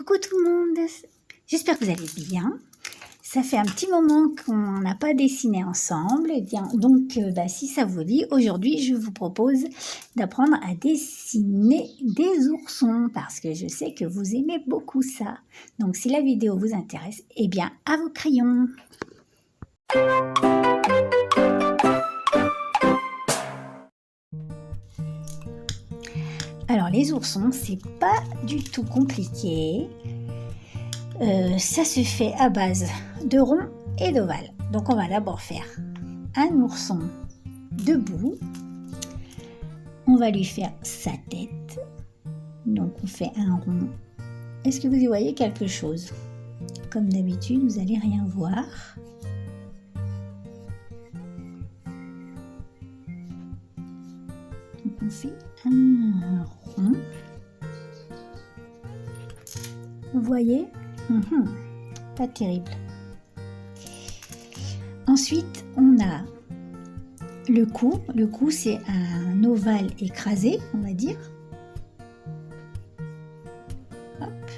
Coucou tout le monde, j'espère que vous allez bien. Ça fait un petit moment qu'on n'a pas dessiné ensemble, et bien, donc si ça vous dit, aujourd'hui je vous propose d'apprendre à dessiner des oursons parce que je sais que vous aimez beaucoup ça. Donc si la vidéo vous intéresse, eh bien à vos crayons. Alors les oursons, c'est pas du tout compliqué. Ça se fait à base de rond et d'ovale. Donc on va d'abord faire un ourson debout. On va lui faire sa tête. Donc on fait un rond. Est-ce que vous y voyez quelque chose? Comme d'habitude, vous n'allez rien voir. Donc on fait un rond. Vous voyez? Pas terrible. Ensuite, on a le cou. Le cou, c'est un ovale écrasé, on va dire. Hop.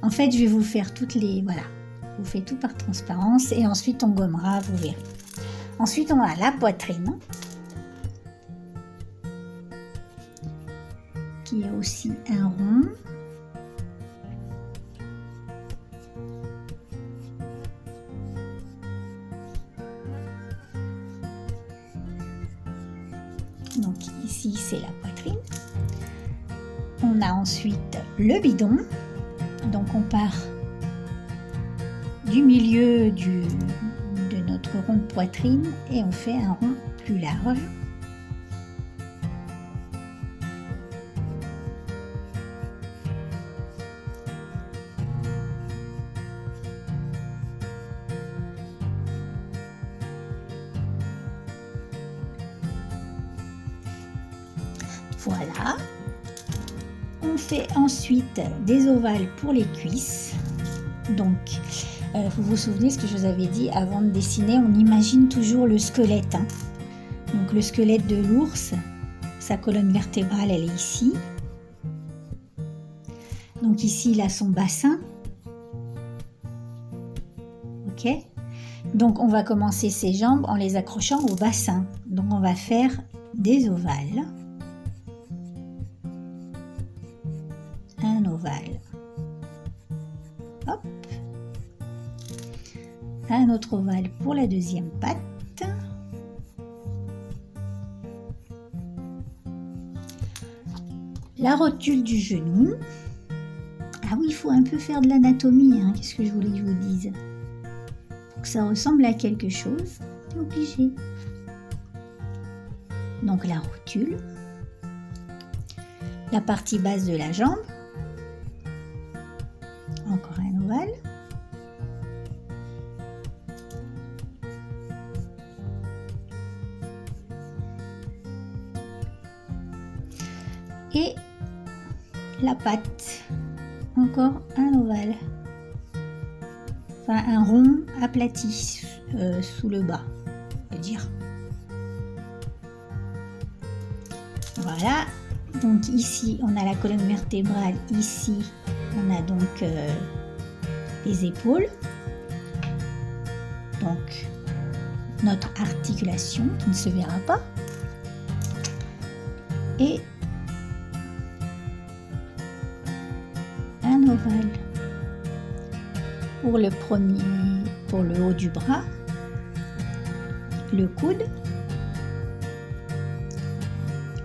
En fait, je vais vous faire toutes les... Voilà. Je vous fais tout par transparence et ensuite on gommera, vous verrez. Ensuite, on a la poitrine, qui est aussi un rond. Donc ici c'est la poitrine. On a ensuite le bidon. Donc on part du milieu de notre rond de poitrine et on fait un rond plus large. Voilà, on fait ensuite des ovales pour les cuisses. Donc, vous vous souvenez ce que je vous avais dit avant de dessiner, on imagine toujours le squelette. Donc le squelette de l'ours, sa colonne vertébrale, elle est ici. Donc ici, il a son bassin. Ok. Donc on va commencer ses jambes en les accrochant au bassin. Donc on va faire des ovales. Un ovale. Hop. Un autre ovale pour la deuxième patte. La rotule du genou. Ah oui, il faut un peu faire de l'anatomie, qu'est-ce que je voulais que je vous dise. Pour que ça ressemble à quelque chose, c'est obligé. Donc la rotule. La partie basse de la jambe. Encore un ovale. Et la patte. Encore un ovale. Enfin un rond aplati sous le bas, on peut dire. Voilà. Donc ici, on a la colonne vertébrale. Ici, on a donc les épaules. Donc, notre articulation qui ne se verra pas. Et un ovale pour le premier, pour le haut du bras. Le coude.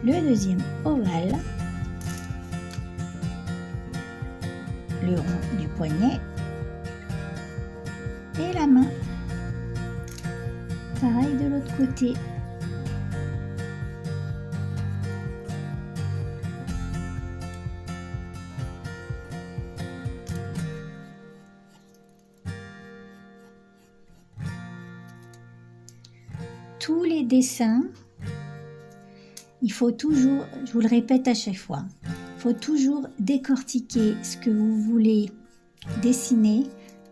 Le deuxième ovale, le rond du poignet et la main. Pareil de l'autre côté. Tous les dessins, il faut toujours, je vous le répète à chaque fois, il faut toujours décortiquer ce que vous voulez dessiner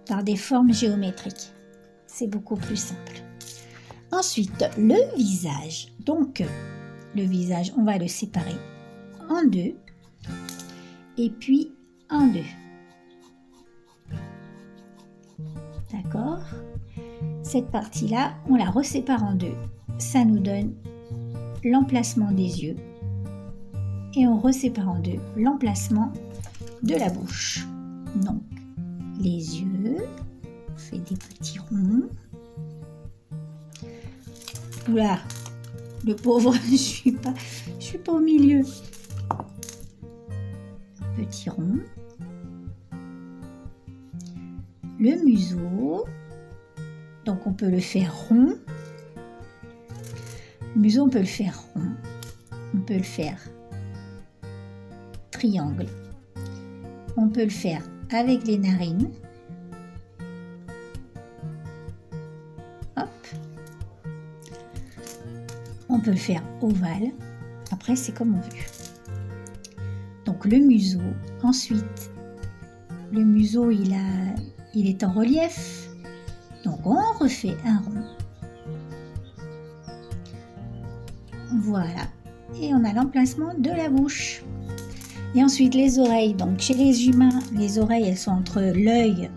par des formes géométriques. C'est beaucoup plus simple. Ensuite, le visage. Donc, le visage, on va le séparer en deux et puis en deux. D'accord? Cette partie-là, on la resépare en deux. Ça nous donne l'emplacement des yeux. Et on resépare en deux l'emplacement de la bouche. Donc, les yeux, on fait des petits ronds. Oula, le pauvre, je suis pas au milieu. Petit rond. Le museau, donc on peut le faire rond. Le museau, on peut le faire rond. On peut le faire triangle. On peut le faire avec les narines. Hop. On peut le faire ovale. Après, c'est comme on veut. Donc le museau. Ensuite, le museau, il est en relief. Donc on refait un rond. Voilà. Et on a l'emplacement de la bouche. Et ensuite les oreilles. Donc chez les humains, les oreilles, elles sont entre l'œil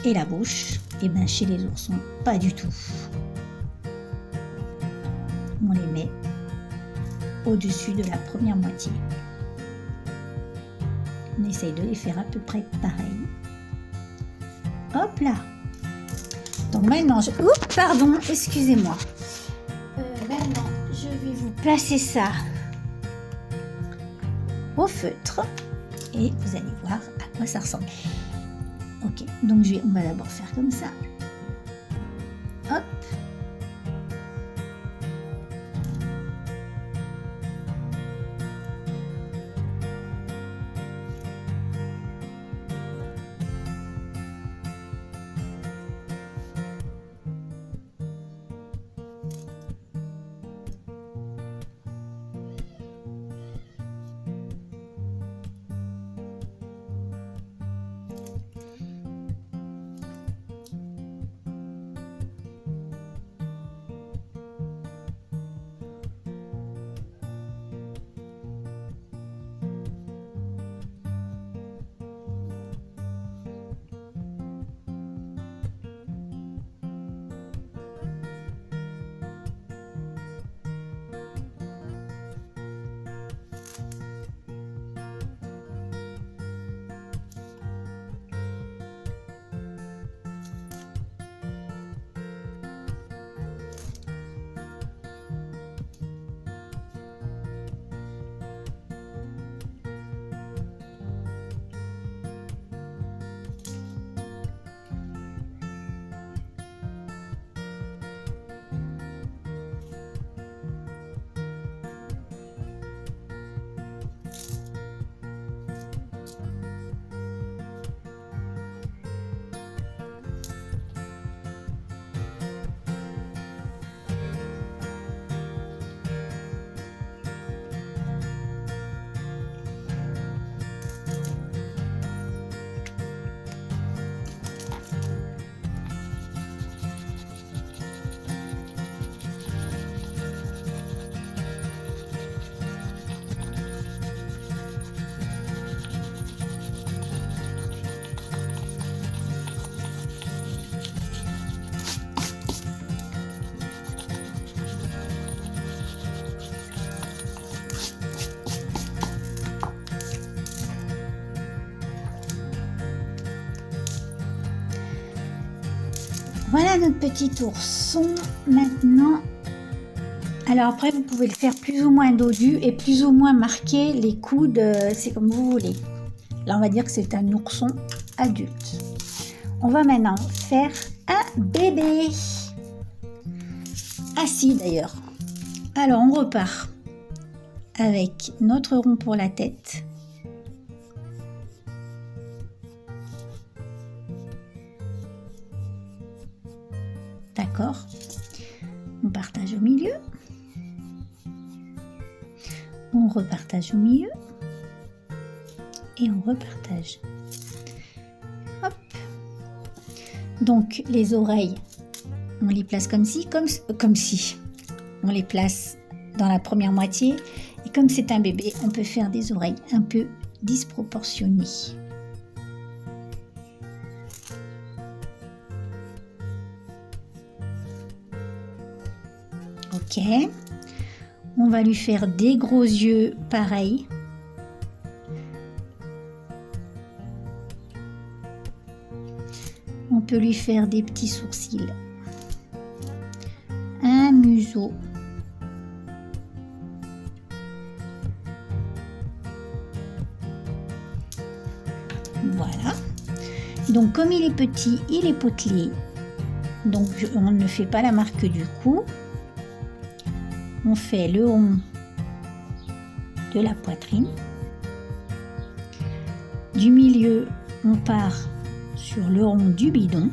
et la bouche. Et bien chez les oursons, pas du tout. On les met au-dessus de la première moitié. On essaye de les faire à peu près pareil. Hop là. Donc maintenant, oups, pardon, excusez-moi. Maintenant, je vais vous placer ça au feutre et vous allez voir à quoi ça ressemble. Ok, donc on va d'abord faire comme ça. Hop. Voilà notre petit ourson maintenant. Alors après, vous pouvez le faire plus ou moins dodu et plus ou moins marquer les coudes, c'est comme vous voulez. Là, on va dire que c'est un ourson adulte. On va maintenant faire un bébé. Assis d'ailleurs. Alors, on repart avec notre rond pour la tête. D'accord. On partage au milieu. On repartage au milieu. Et on repartage. Hop. Donc, les oreilles, on les place comme si. On les place dans la première moitié. Et comme c'est un bébé, on peut faire des oreilles un peu disproportionnées. Ok. On va lui faire des gros yeux pareils. On peut lui faire des petits sourcils. Un museau. Voilà. Donc comme il est petit, il est potelé. Donc on ne fait pas la marque du cou. On fait le rond de la poitrine. Du milieu, on part sur le rond du bidon.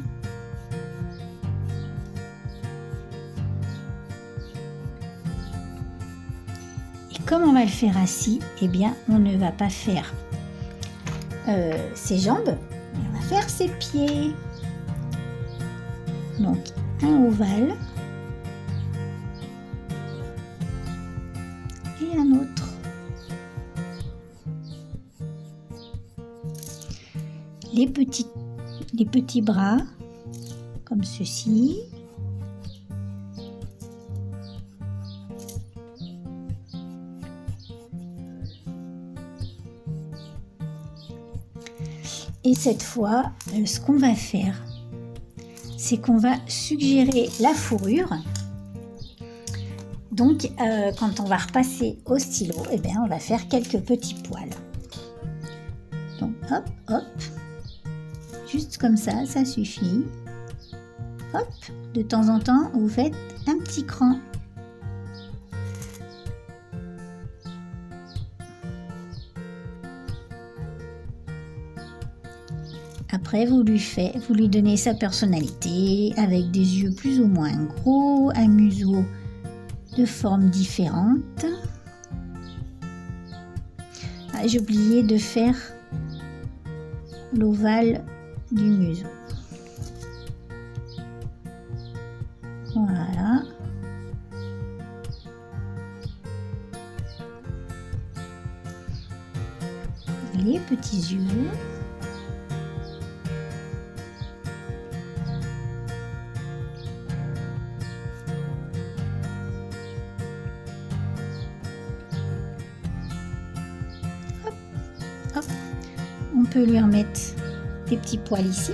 Et comme on va le faire assis, eh bien on ne va pas faire ses jambes, mais on va faire ses pieds. Donc un ovale et un autre. Les petits bras comme ceci. Et cette fois, ce qu'on va faire, c'est qu'on va suggérer la fourrure. Donc, quand on va repasser au stylo, eh bien, on va faire quelques petits poils. Donc, hop, hop. Juste comme ça suffit. Hop, de temps en temps, vous faites un petit cran. Après, vous lui donnez sa personnalité avec des yeux plus ou moins gros, un museau de formes différentes. Ah, j'ai oublié de faire l'ovale du museau. Voilà. Les petits yeux. Hop. On peut lui remettre des petits poils ici.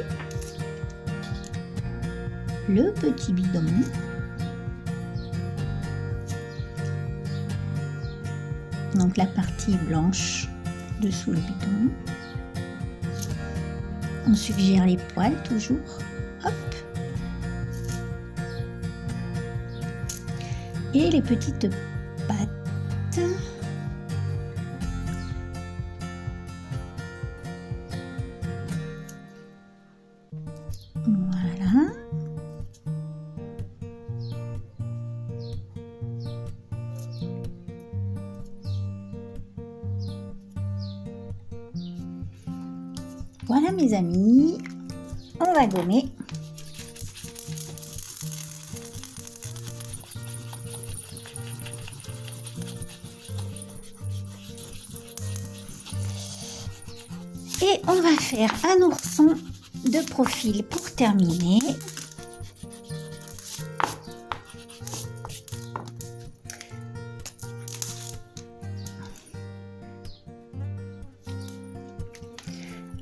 Le petit bidon. Donc la partie blanche dessous le bidon. On suggère les poils toujours. Hop. Et les petites pattes. Voilà. Voilà mes amis, on va gommer. Et on va faire un ourson de profil pour terminer.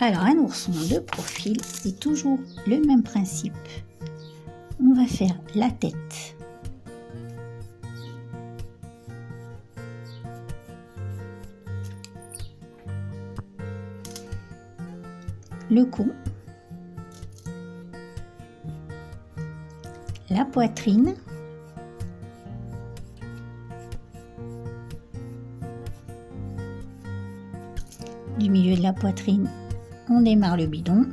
Alors un ourson de profil, c'est toujours le même principe. On va faire la tête. Le cou. La poitrine. Du milieu de la poitrine, on démarre le bidon.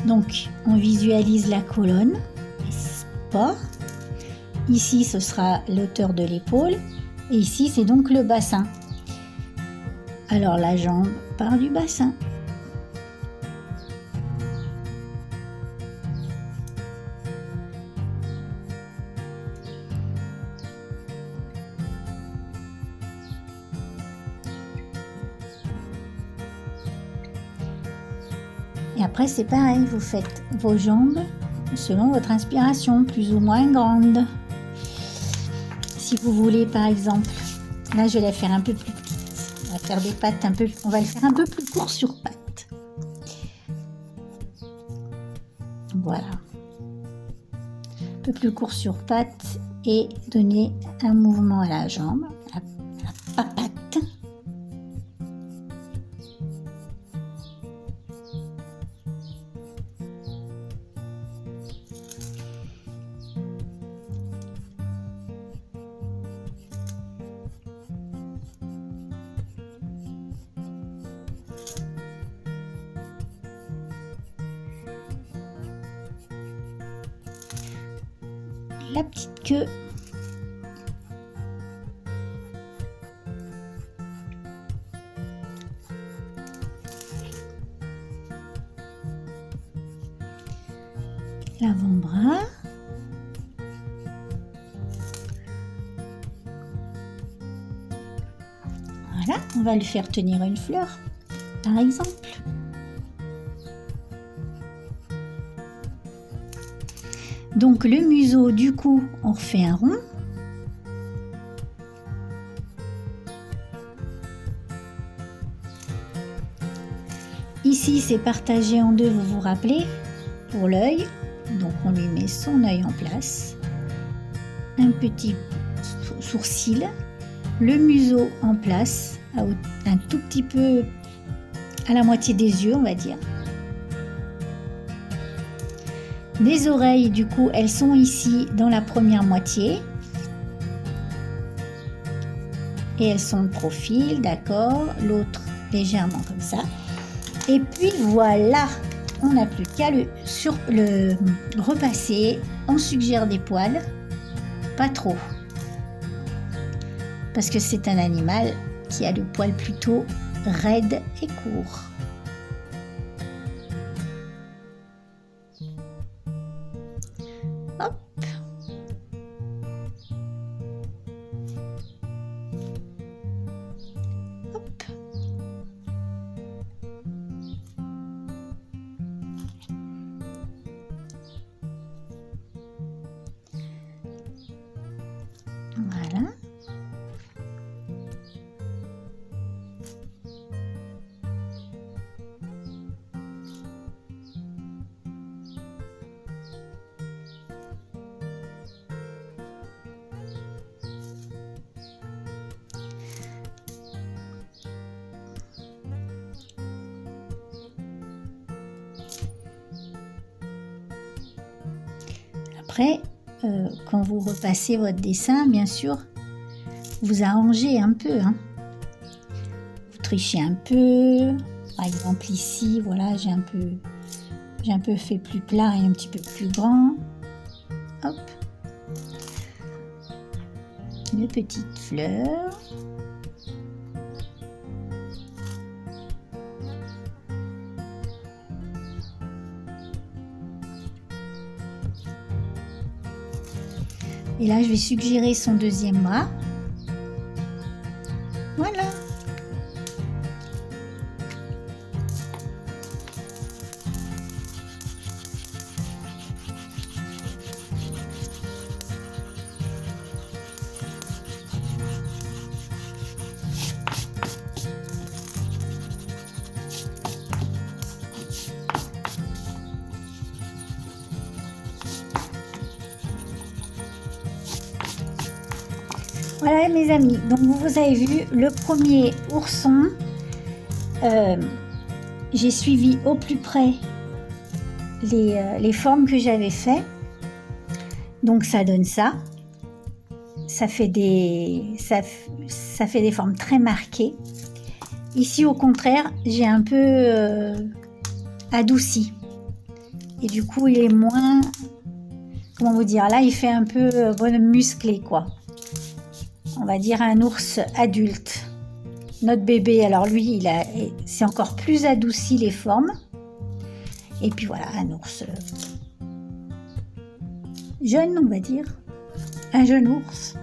Donc, on visualise la colonne, sport. Ici, ce sera l'auteur de l'épaule. Et ici, c'est donc le bassin. Alors, la jambe part du bassin. Et après, c'est pareil, vous faites vos jambes selon votre inspiration, plus ou moins grande. Si vous voulez, par exemple, là, je vais la faire un peu plus petite. On va faire des pattes un peu, on va le faire un peu plus court sur pattes. Voilà. Un peu plus court sur pattes et donner un mouvement à la jambe, à la papate. La petite queue. L'avant-bras. Voilà, on va le faire tenir une fleur, par exemple. Donc le museau, du coup, on refait un rond. Ici, c'est partagé en deux, vous vous rappelez, pour l'œil. Donc on lui met son œil en place. Un petit sourcil. Le museau en place, un tout petit peu à la moitié des yeux, on va dire. Les oreilles, du coup, elles sont ici dans la première moitié. Et elles sont de profil, d'accord. L'autre légèrement comme ça. Et puis voilà, on n'a plus qu'à le repasser. On suggère des poils, pas trop. Parce que c'est un animal qui a le poil plutôt raide et court. Hop. Hop. Voilà. Après, quand vous repassez votre dessin, bien sûr, vous arrangez un peu. Hein. Vous trichez un peu. Par exemple, ici, voilà, j'ai un peu fait plus plat et un petit peu plus grand. Hop. Une petite fleur. Et là, je vais suggérer son deuxième bras. Voilà. Voilà mes amis, donc vous avez vu le premier ourson, j'ai suivi au plus près les formes que j'avais fait, donc ça donne ça, ça fait des formes très marquées. Ici au contraire j'ai un peu adouci et du coup il est moins, comment vous dire, là il fait un peu musclé quoi. On va dire un ours adulte. Notre bébé, alors lui, c'est encore plus adouci les formes. Et puis voilà, un ours jeune, on va dire. Un jeune ours.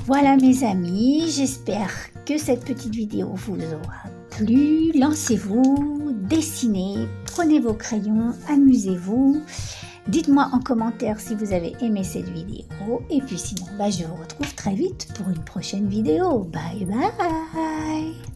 Voilà mes amis, j'espère que cette petite vidéo vous aura plu. Lancez-vous, dessinez, prenez vos crayons, amusez-vous. Dites-moi en commentaire si vous avez aimé cette vidéo. Et puis sinon, je vous retrouve très vite pour une prochaine vidéo. Bye bye!